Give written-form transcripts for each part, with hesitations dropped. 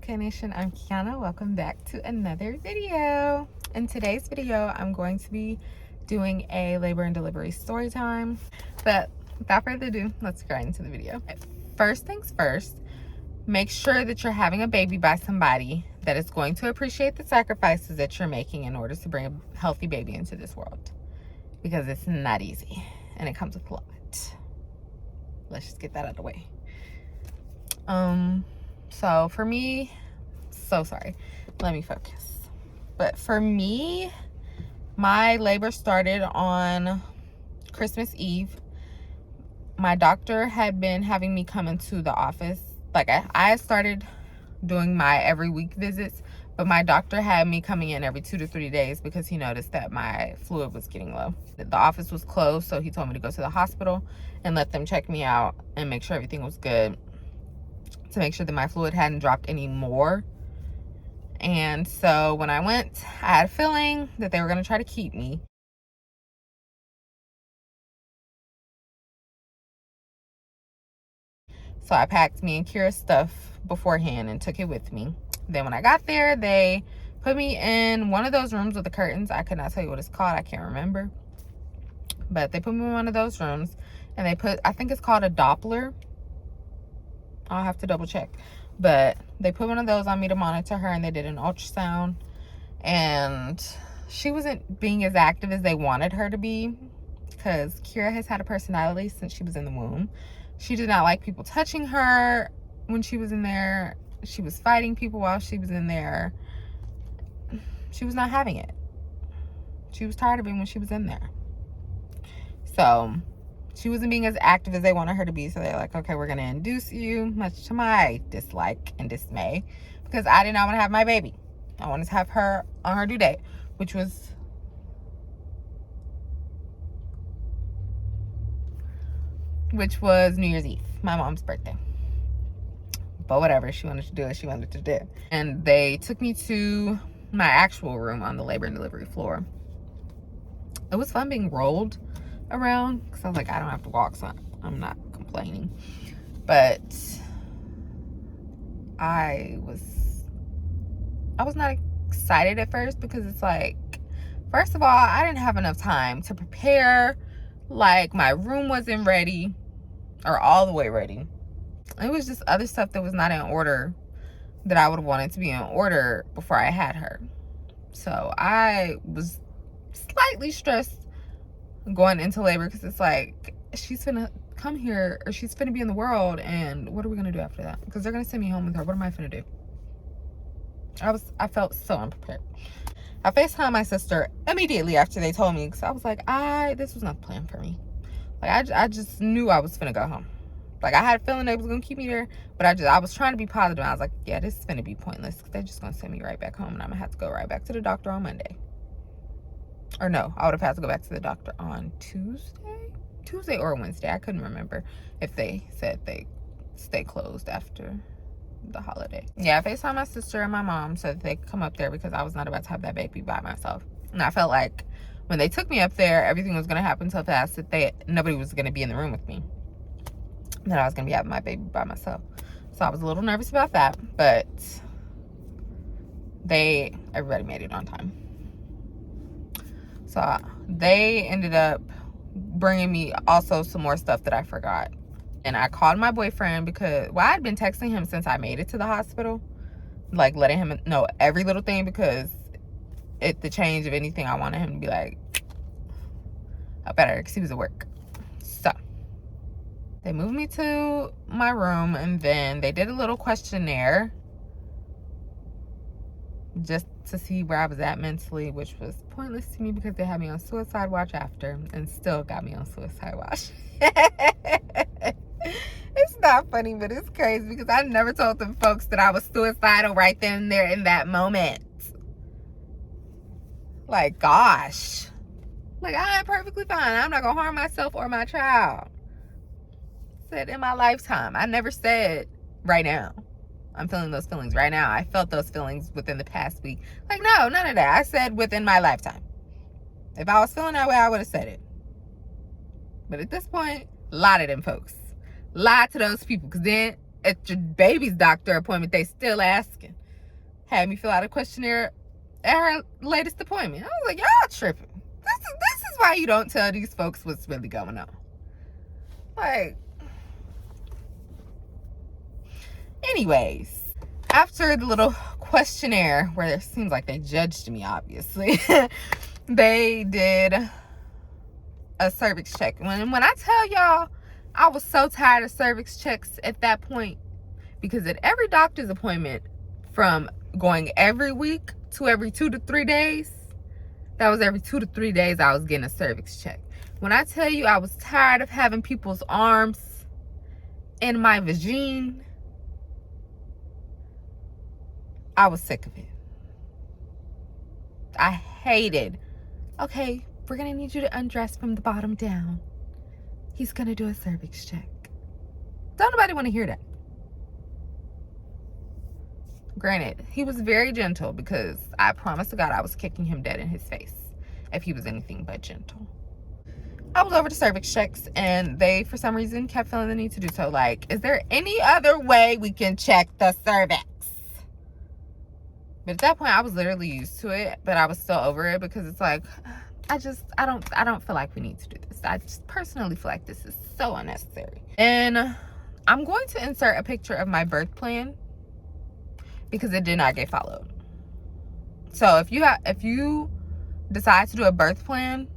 Okay Nation, I'm Kiana. Welcome back to another video. In today's video, I'm going to be doing a labor and delivery story time. But without further ado, let's get right into the video. First things first, make sure that you're having a baby by somebody that is going to appreciate the sacrifices that you're making in order to bring a healthy baby into this world. Because it's not easy and it comes with a lot. Let's just get that out of the way. So for me, so sorry, let me focus. But for me, my labor started on Christmas Eve. My doctor had been having me come into the office. Like I started doing my every week visits, but my doctor had me coming in every 2 to 3 days because he noticed that my fluid was getting low. The office was closed, so he told me to go to the hospital and let them check me out and make sure everything was good, to make sure that my fluid hadn't dropped any more. And so when I went, I had a feeling that they were going to try to keep me. So I packed me and Kira's stuff beforehand and took it with me. Then when I got there, they put me in one of those rooms with the curtains. I could not tell you what it's called. I can't remember. But they put me in one of those rooms and they put, I think it's called a Doppler. I'll have to double check. But they put one of those on me to monitor her, and they did an ultrasound. And she wasn't being as active as they wanted her to be, because Kira has had a personality since she was in the womb. She did not like people touching her when she was in there. She was fighting people while she was in there. She was not having it. She was tired of it when she was in there. So she wasn't being as active as they wanted her to be. So they're like, okay, we're going to induce you, much to my dislike and dismay, because I did not want to have my baby. I wanted to have her on her due date, which was New Year's Eve, my mom's birthday. But whatever, she wanted to do it, she wanted to do it. And they took me to my actual room on the labor and delivery floor. It was fun being rolled around, because I was like, I don't have to walk, so I'm not complaining. But I was not excited at first, because it's like, first of all, I didn't have enough time to prepare. Like, my room wasn't ready, or all the way ready. It was just other stuff that was not in order that I would have wanted to be in order before I had her. So I was slightly stressed going into labor, because it's like, she's gonna come here, or she's gonna be in the world, and what are we gonna do after that? Because they're gonna send me home with her. What am I gonna do? I felt so unprepared. I FaceTimed my sister immediately after they told me, because I was like, this was not the plan for me. Like, I just knew I was gonna go home. Like, I had a feeling they was gonna keep me there, but I was trying to be positive. I was like, yeah, this is gonna be pointless, because they're just gonna send me right back home, and I'm gonna have to go right back to the doctor on Monday. Or no, I would have had to go back to the doctor on Tuesday or Wednesday. I couldn't remember if they said they stay closed after the holiday. Yeah, I FaceTimed my sister and my mom so that they could come up there, because I was not about to have that baby by myself. And I felt like when they took me up there, everything was going to happen so fast that nobody was going to be in the room with me. That I was going to be having my baby by myself. So I was a little nervous about that, but everybody made it on time. So they ended up bringing me also some more stuff that I forgot. And I called my boyfriend because, well, I'd been texting him since I made it to the hospital. Like, letting him know every little thing, because at the change of anything, I wanted him to be like, I better, because he was at work. So they moved me to my room, and then they did a little questionnaire just to see where I was at mentally, which was pointless to me, because they had me on suicide watch after, and still got me on suicide watch. It's not funny, but it's crazy, because I never told them folks that I was suicidal right then and there in that moment. Like, gosh. Like, I am perfectly fine. I'm not gonna harm myself or my child. I said in my lifetime. I never said right now. I'm feeling those feelings right now. I felt those feelings within the past week. Like, no, none of that. I said within my lifetime. If I was feeling that way, I would have said it. But at this point, a lot of them folks. Lie to those people, because then at your baby's doctor appointment, they still asking. Had me fill out a questionnaire at her latest appointment. I was like, y'all tripping. This is why you don't tell these folks what's really going on. Like, anyways, after the little questionnaire where it seems like they judged me, obviously, they did a cervix check. When I tell y'all, I was so tired of cervix checks at that point, because at every doctor's appointment, from going every week to every 2 to 3 days, that was every 2 to 3 days I was getting a cervix check. When I tell you I was tired of having people's arms in my vagine, I was sick of it. I hated, okay, we're gonna need you to undress from the bottom down. He's gonna do a cervix check. Don't nobody want to hear that. Granted, he was very gentle, because I promise to God I was kicking him dead in his face if he was anything but gentle. I was over to cervix checks, and they, for some reason, kept feeling the need to do so. Like, is there any other way we can check the cervix? But at that point, I was literally used to it, but I was still over it, because it's like, I don't feel like we need to do this. I just personally feel like this is so unnecessary. And I'm going to insert a picture of my birth plan, because it did not get followed. So if you decide to do a birth plan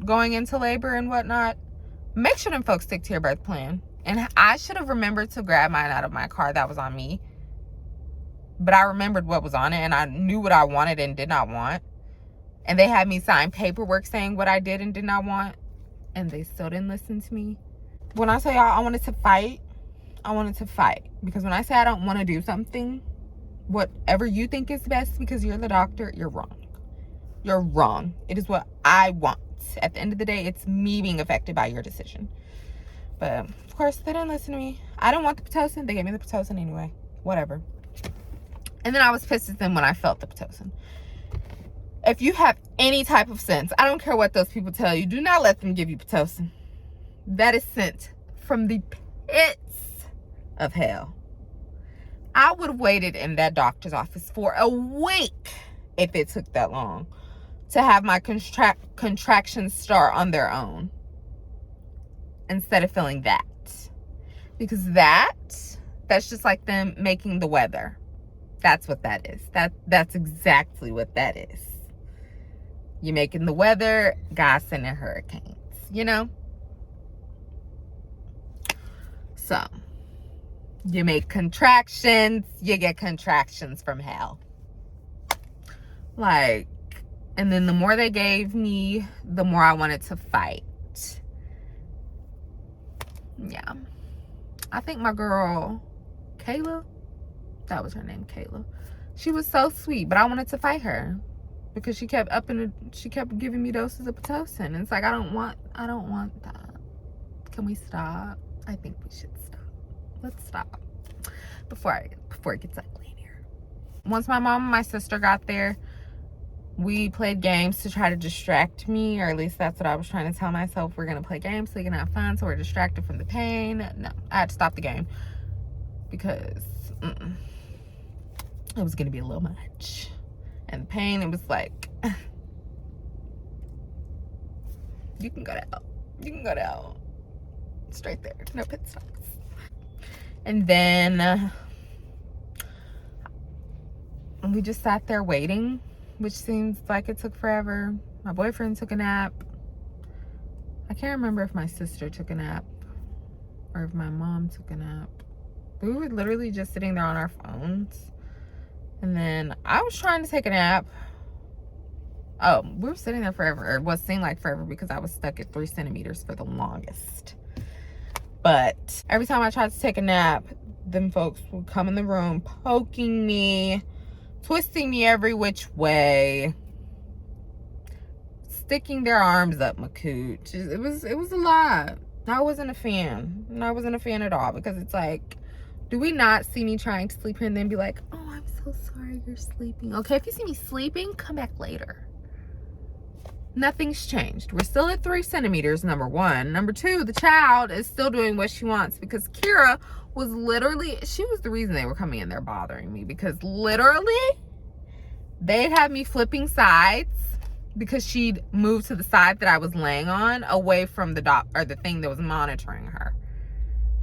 going into labor and whatnot, make sure them folks stick to your birth plan. And I should have remembered to grab mine out of my car that was on me, but I remembered what was on it, and I knew what I wanted and did not want. And they had me sign paperwork saying what I did and did not want, and they still didn't listen to me. When I say y'all, I wanted to fight, because when I say I don't want to do something, whatever you think is best because you're the doctor, you're wrong. You're wrong. It is what I want. At the end of the day, it's me being affected by your decision. But of course, they didn't listen to me. I don't want the Pitocin. They gave me the Pitocin anyway. Whatever. And then I was pissed at them when I felt the Pitocin. If you have any type of sense, I don't care what those people tell you, do not let them give you Pitocin. That is sent from the pits of hell. I would have waited in that doctor's office for a week if it took that long to have my contractions start on their own, instead of feeling that. Because that's just like them making the weather. That's what that is. That's exactly what that is. You're making the weather, God sending hurricanes, you know? So, you make contractions, you get contractions from hell. Like, and then the more they gave me, the more I wanted to fight. Yeah. I think my girl, Kayla, that was her name, Kayla. She was so sweet, but I wanted to fight her because she kept giving me doses of Pitocin. And it's like, I don't want that. Can we stop? I think we should stop. Let's stop before it gets ugly in here. Once my mom and my sister got there, we played games to try to distract me, or at least that's what I was trying to tell myself. We're gonna play games so we can have fun, so we're distracted from the pain. No, I had to stop the game because it was gonna be a little much. And the pain, it was like, you can go down. You can go down. Straight there. No pit stops. And then we just sat there waiting, which seems like it took forever. My boyfriend took a nap. I can't remember if my sister took a nap or if my mom took a nap. We were literally just sitting there on our phones. And then I was trying to take a nap. Oh, we were sitting there forever. It was seemed like forever because I was stuck at 3 centimeters for the longest. But every time I tried to take a nap, them folks would come in the room poking me, twisting me every which way, sticking their arms up my cooch. It was a lot. I wasn't a fan. I wasn't a fan at all, because it's like, do we not see me trying to sleep here and then be like, oh, I'm so sorry you're sleeping. Okay, if you see me sleeping, come back later. Nothing's changed. We're still at 3 centimeters, number one. Number two, the child is still doing what she wants, because Kira was literally, she was the reason they were coming in there bothering me, because literally they had me flipping sides because she'd moved to the side that I was laying on, away from the doc, or the thing that was monitoring her.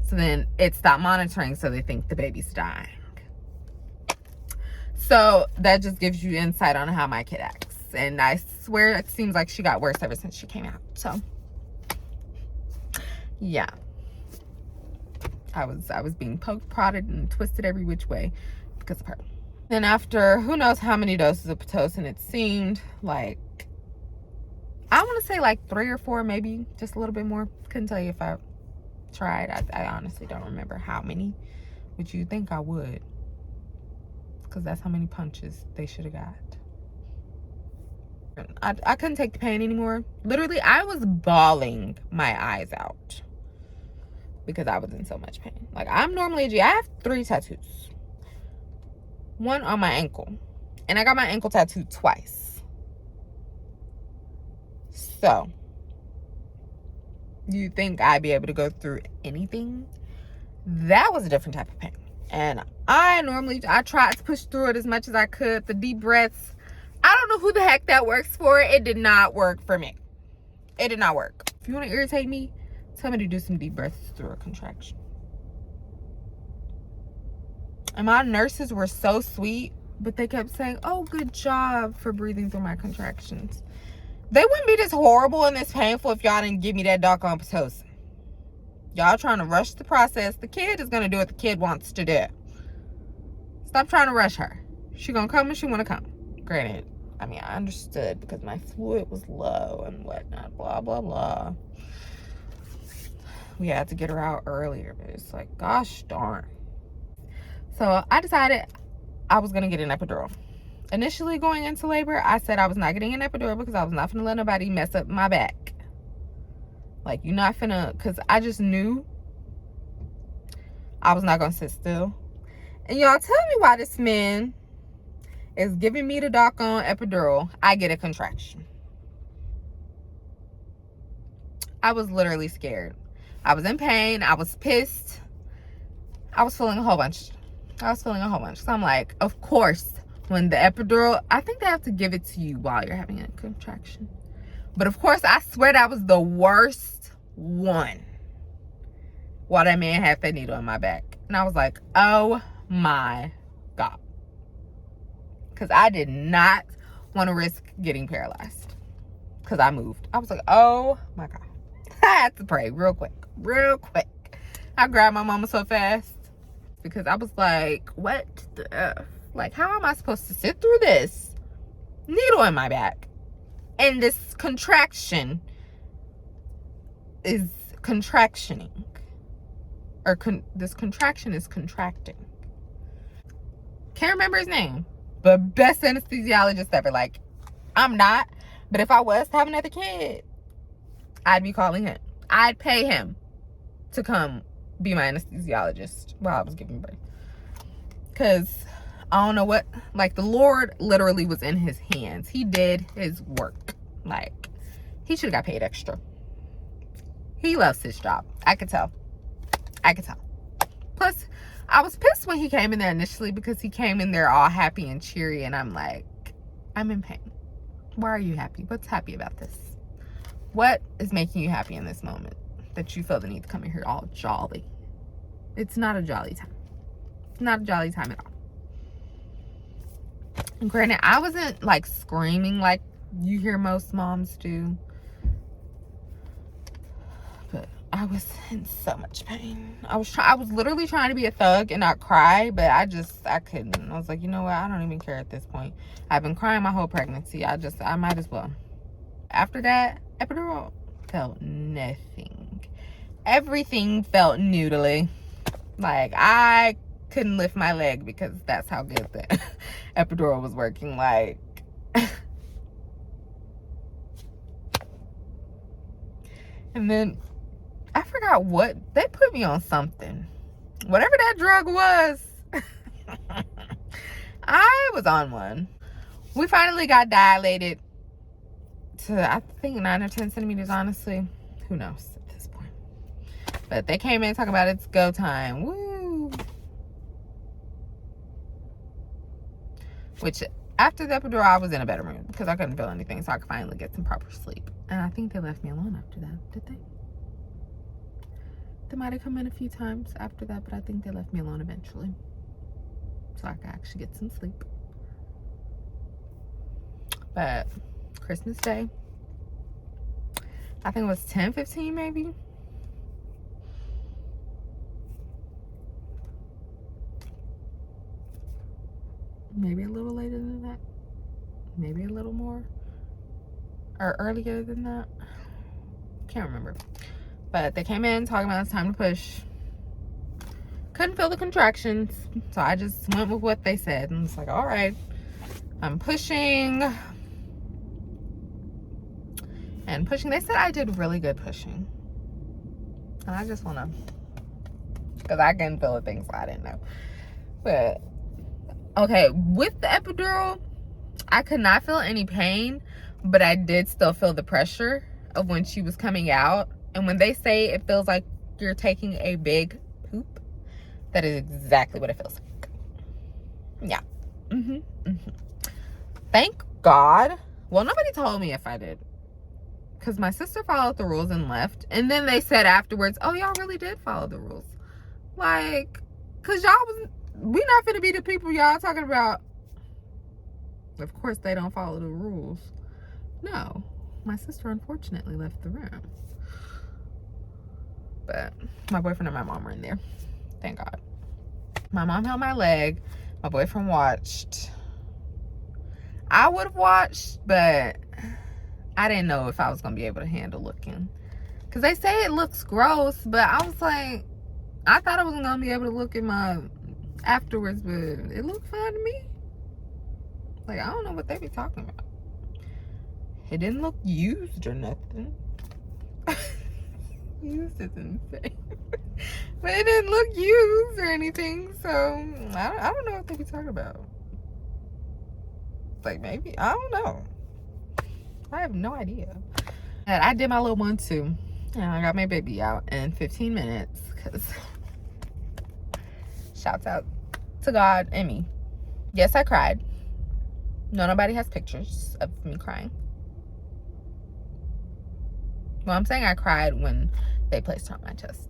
So then it stopped monitoring, so they think the baby's dying. So that just gives you insight on how my kid acts. And I swear it seems like she got worse ever since she came out. So yeah, I was being poked, prodded, and twisted every which way because of her. Then after who knows how many doses of Pitocin, it seemed like, I want to say like 3 or 4, maybe just a little bit more. Couldn't tell you if I tried. I honestly don't remember how many, which you think I would, because that's how many punches they should have got. I couldn't take the pain anymore. Literally, I was bawling my eyes out because I was in so much pain. Like, I'm normally a G. I have 3 tattoos. 1 on my ankle. And I got my ankle tattooed twice. So, you think I'd be able to go through anything? That was a different type of pain. And I tried to push through it as much as I could. The deep breaths, I don't know who the heck that works for. It did not work for me. It did not work. If you want to irritate me, tell me to do some deep breaths through a contraction. And my nurses were so sweet, but they kept saying, oh, good job for breathing through my contractions. They wouldn't be this horrible and this painful if y'all didn't give me that doggone Pitocin. Y'all trying to rush the process. The kid is going to do what the kid wants to do. Stop trying to rush her. She going to come when she want to come. Granted, I mean, I understood because my fluid was low and whatnot, blah, blah, blah. We had to get her out earlier, but it's like, gosh darn. So I decided I was going to get an epidural. Initially going into labor, I said I was not getting an epidural because I was not finna let nobody mess up my back. Like, you're not finna, because I just knew I was not going to sit still. And y'all tell me why this man is giving me the doggone epidural, I get a contraction. I was literally scared. I was in pain. I was pissed. I was feeling a whole bunch. So I'm like, of course, when the epidural, I think they have to give it to you while you're having a contraction. But of course, I swear that was the worst one. While that man had that needle in my back. And I was like, oh my God. Because I did not want to risk getting paralyzed. Because I moved. I was like, oh my God. I had to pray real quick. I grabbed my mama so fast. Because I was like, what the F? Like, how am I supposed to sit through this needle in my back? And this contraction is contractioning. Or this contraction is contracting. Can't remember his name. But best anesthesiologist ever. Like, I'm not. But if I was to have another kid, I'd be calling him. I'd pay him to come be my anesthesiologist while I was giving birth. Because I don't know what, like, the Lord literally was in his hands. He did his work. Like, he should have got paid extra. He loves his job. I could tell. Plus, I was pissed when he came in there initially because he came in there all happy and cheery. And I'm like, I'm in pain. Why are you happy? What's happy about this? What is making you happy in this moment that you feel the need to come in here all jolly? It's not a jolly time. It's not a jolly time at all. And granted, I wasn't like screaming like you hear most moms do. But I was in so much pain. I was literally trying to be a thug and not cry, but I couldn't. I was like, you know what? I don't even care at this point. I've been crying my whole pregnancy. I might as well. After that, epidural felt nothing. Everything felt noodly. Like, I couldn't lift my leg because that's how good the epidural was working. Like, and then I forgot what they put me on, something, whatever that drug was. I was on one. We finally got dilated to, I think, 9 or 10 centimeters, honestly. Who knows at this point. But they came in talking about it's go time. Woo! Which, after the epidural, I was in a better mood because I couldn't feel anything, so I could finally get some proper sleep. And I think they left me alone after that, did they? They might have come in a few times after that, but I think they left me alone eventually, so I could actually get some sleep. But Christmas Day, I think it was 10:15 maybe. Maybe a little later than that. Maybe a little more. Or earlier than that. Can't remember. But they came in talking about it's time to push. Couldn't feel the contractions, so I just went with what they said. And it's like, all right, I'm pushing. And pushing, they said I did really good pushing. And I just want to, because I couldn't feel the things I didn't know. But, okay, with the epidural, I could not feel any pain, but I did still feel the pressure of when she was coming out. And when they say it feels like you're taking a big poop, that is exactly what it feels like. Yeah. Thank God. Well, nobody told me if I did, because my sister followed the rules and left. And then they said afterwards, oh, y'all really did follow the rules. Like, because y'all was, we not finna be the people y'all talking about. Of course they don't follow the rules. No, my sister unfortunately left the room. But my boyfriend and my mom were in there. Thank God. My mom held my leg. My boyfriend watched. I would have watched, but I didn't know if I was going to be able to handle looking. Because they say it looks gross, but I was like, I thought I wasn't going to be able to look at my afterwards, but it looked fine to me. Like, I don't know what they be talking about. It didn't look used or nothing. Used is insane. But it didn't look used or anything, so I don't know what they be talking about. Like, maybe, I don't know. I have no idea. And I did my little one too. And I got my baby out in 15 minutes. Because shouts out to God and me. Yes, I cried. No, nobody has pictures of me crying. Well, I'm saying I cried when they placed her on my chest.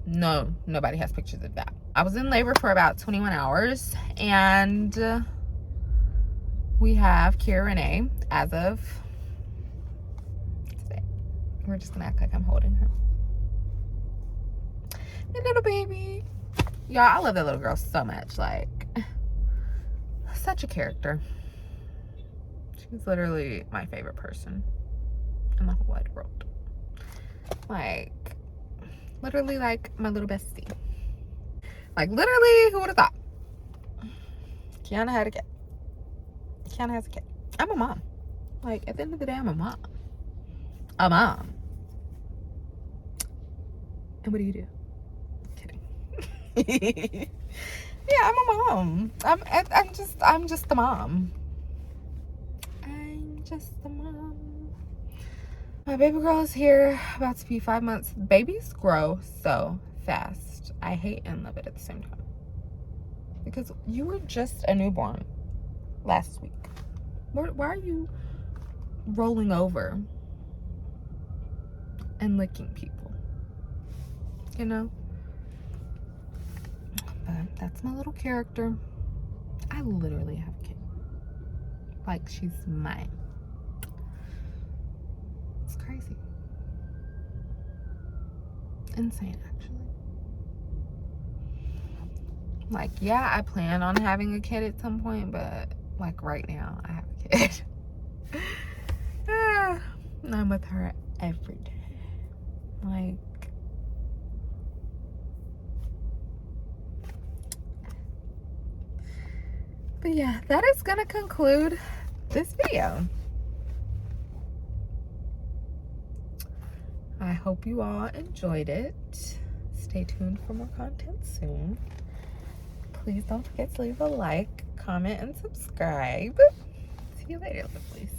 No, nobody has pictures of that. I was in labor for about 21 hours. And we have Kira Renee as of today. We're just gonna act like I'm holding her. My little baby. Y'all, I love that little girl so much. Like, such a character. She's literally my favorite person in the whole wide world. Like, literally like my little bestie. Like, literally, who would have thought? Kiana had a kid. Kiana has a kid. I'm a mom. Like, at the end of the day, I'm a mom. A mom. And what do you do? Kidding. Yeah, I'm a mom. I'm just a mom. I'm just a mom. My baby girl is here, about to be 5 months. Babies grow so fast. I hate and love it at the same time. Because you were just a newborn last week. Why are you rolling over and licking people? You know? But that's my little character. I literally have a kid. Like, she's mine. It's crazy. Insane, actually. Like, yeah, I plan on having a kid at some point, but like right now, I have a kid. I'm with her every day. Like, but yeah, that is gonna conclude this video. I hope you all enjoyed it. Stay tuned for more content soon. Please don't forget to leave a like, comment, and subscribe. See you later, lovelies.